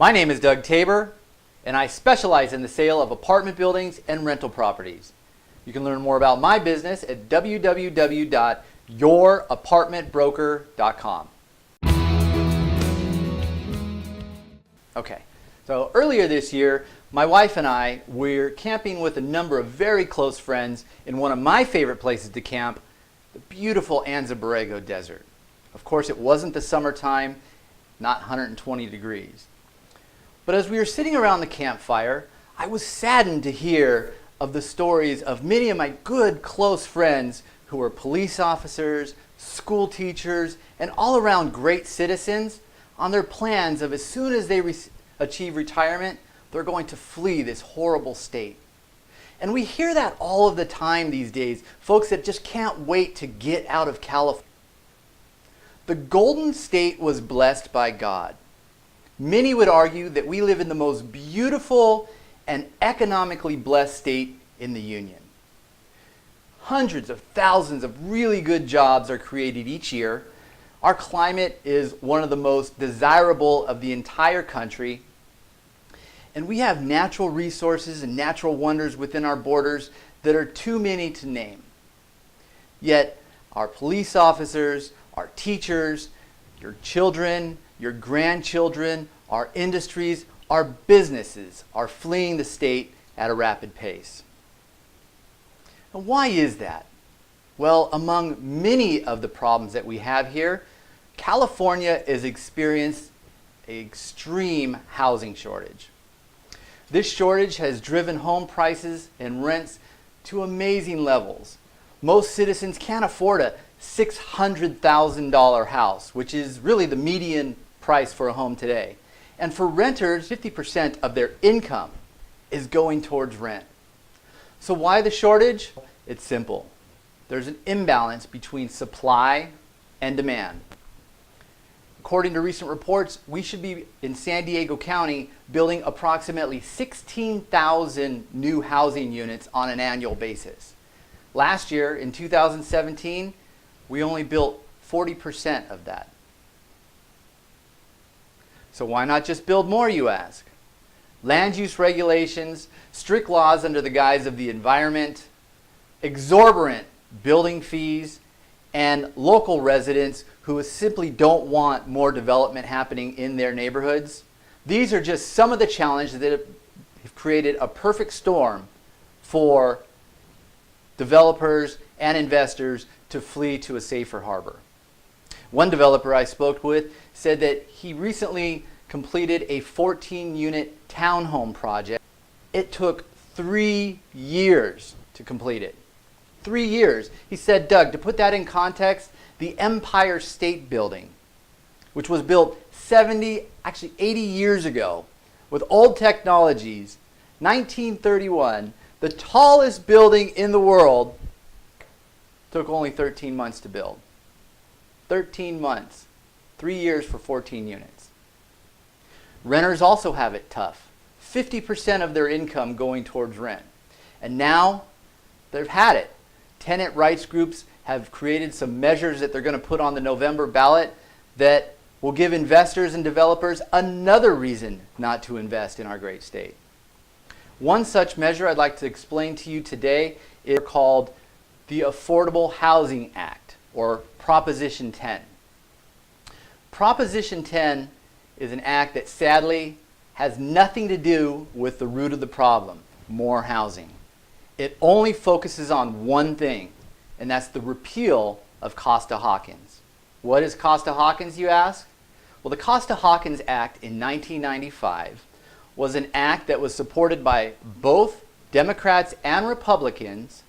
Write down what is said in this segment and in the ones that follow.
My name is Doug Tabor, and I specialize in the sale of apartment buildings and rental properties. You can learn more about my business at www.yourapartmentbroker.com. Okay, so earlier this year, my wife and I were camping with a number of very close friends in one of my favorite places to camp, the beautiful Anza Borrego Desert. Of course, it wasn't the summertime, not 120 degrees. But as we were sitting around the campfire, I was saddened to hear of the stories of many of my good, close friends who were police officers, school teachers, and all around great citizens on their plans of as soon as they achieve retirement, they're going to flee this horrible state. And we hear that all of the time these days, folks that just can't wait to get out of California. The Golden State was blessed by God. Many would argue that we live in the most beautiful and economically blessed state in the Union. Hundreds of thousands of really good jobs are created each year. Our climate is one of the most desirable of the entire country. And we have natural resources and natural wonders within our borders that are too many to name. Yet, our police officers, our teachers, your children, your grandchildren, our industries, our businesses are fleeing the state at a rapid pace. Now, why is that? Well, among many of the problems that we have here, California has experienced an extreme housing shortage. This shortage has driven home prices and rents to amazing levels. Most citizens can't afford a $600,000 house, which is really the median price for a home today. And for renters, 50% of their income is going towards rent. So why the shortage? It's simple. There's an imbalance between supply and demand. According to recent reports, we should be in San Diego County building approximately 16,000 new housing units on an annual basis. Last year, in 2017, we only built 40% of that. So why not just build more, you ask? Land use regulations, strict laws under the guise of the environment, exorbitant building fees, and local residents who simply don't want more development happening in their neighborhoods. These are just some of the challenges that have created a perfect storm for developers and investors to flee to a safer harbor. One developer I spoke with said that he recently completed a 14-unit townhome project. It took 3 years to complete it. 3 years. He said, Doug, to put that in context, the Empire State Building, which was built 80 years ago with old technologies, 1931, the tallest building in the world, took only 13 months to build. 13 months. 3 years for 14 units. Renters also have it tough. 50% of their income going towards rent. And now, they've had it. Tenant rights groups have created some measures that they're going to put on the November ballot that will give investors and developers another reason not to invest in our great state. One such measure I'd like to explain to you today is called the Affordable Housing Act, or Proposition 10. Proposition 10 is an act that sadly has nothing to do with the root of the problem, more housing. It only focuses on one thing, and that's the repeal of Costa Hawkins. What is Costa Hawkins, you ask? Well, the Costa Hawkins Act in 1995 was an act that was supported by both Democrats and Republicans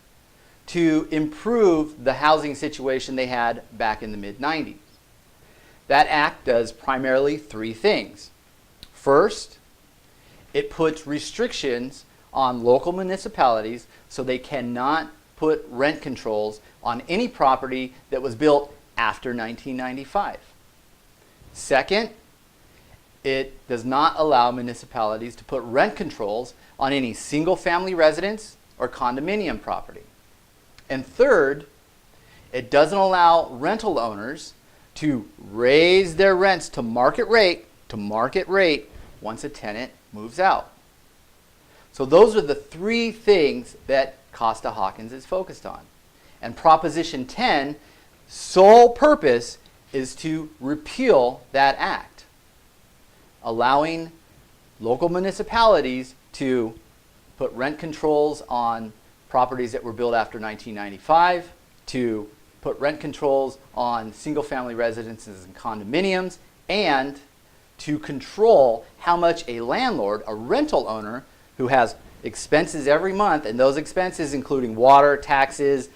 to improve the housing situation they had back in the mid-90s. That act does primarily 3 things. First, it puts restrictions on local municipalities so they cannot put rent controls on any property that was built after 1995. Second, it does not allow municipalities to put rent controls on any single-family residence or condominium property. And third, it doesn't allow rental owners to raise their rents to market rate once a tenant moves out. So those are the three things that Costa Hawkins is focused on. And Proposition 10, sole purpose is to repeal that act, allowing local municipalities to put rent controls on properties that were built after 1995, to put rent controls on single-family residences and condominiums, and to control how much a landlord, a rental owner, who has expenses every month, and those expenses including water, taxes,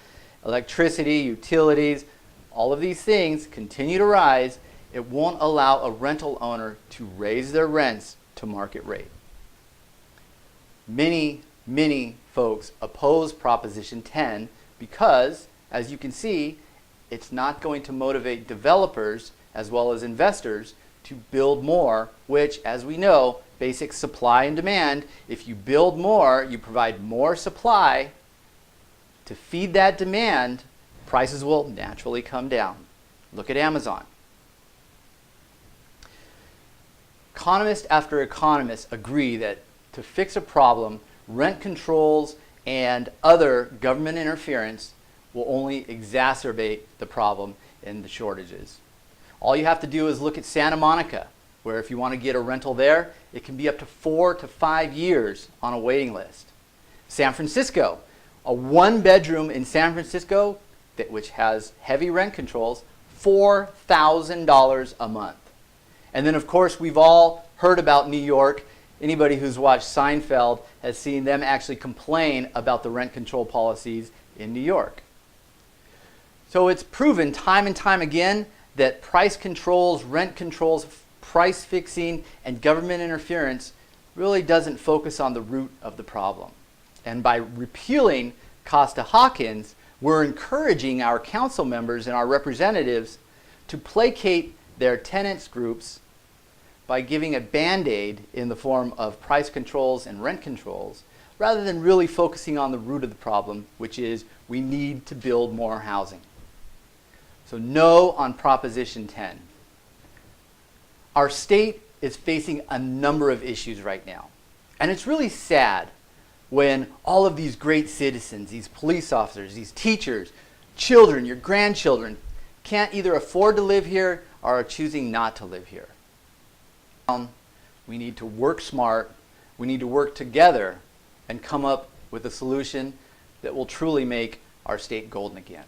electricity, utilities, all of these things continue to rise, it won't allow a rental owner to raise their rents to market rate. Many folks oppose Proposition 10 because, as you can see, it's not going to motivate developers as well as investors to build more, which, as we know, basic supply and demand, if you build more, you provide more supply to feed that demand, prices will naturally come down. Look at Amazon. Economist after economist agree that to fix a problem, rent controls and other government interference will only exacerbate the problem in the shortages. All you have to do is look at Santa Monica, where if you want to get a rental there, it can be up to 4 to 5 years on a waiting list. San Francisco, a one-bedroom in San Francisco, which has heavy rent controls, $4,000 a month. And then, of course, we've all heard about New York. Anybody who's watched Seinfeld has seen them actually complain about the rent control policies in New York. So it's proven time and time again that price controls, rent controls, price fixing, and government interference really doesn't focus on the root of the problem. And by repealing Costa Hawkins, we're encouraging our council members and our representatives to placate their tenants groups by giving a band-aid in the form of price controls and rent controls, rather than really focusing on the root of the problem, which is we need to build more housing. So no on Proposition 10. Our state is facing a number of issues right now. And it's really sad when all of these great citizens, these police officers, these teachers, children, your grandchildren, can't either afford to live here or are choosing not to live here. We need to work smart, we need to work together and come up with a solution that will truly make our state golden again.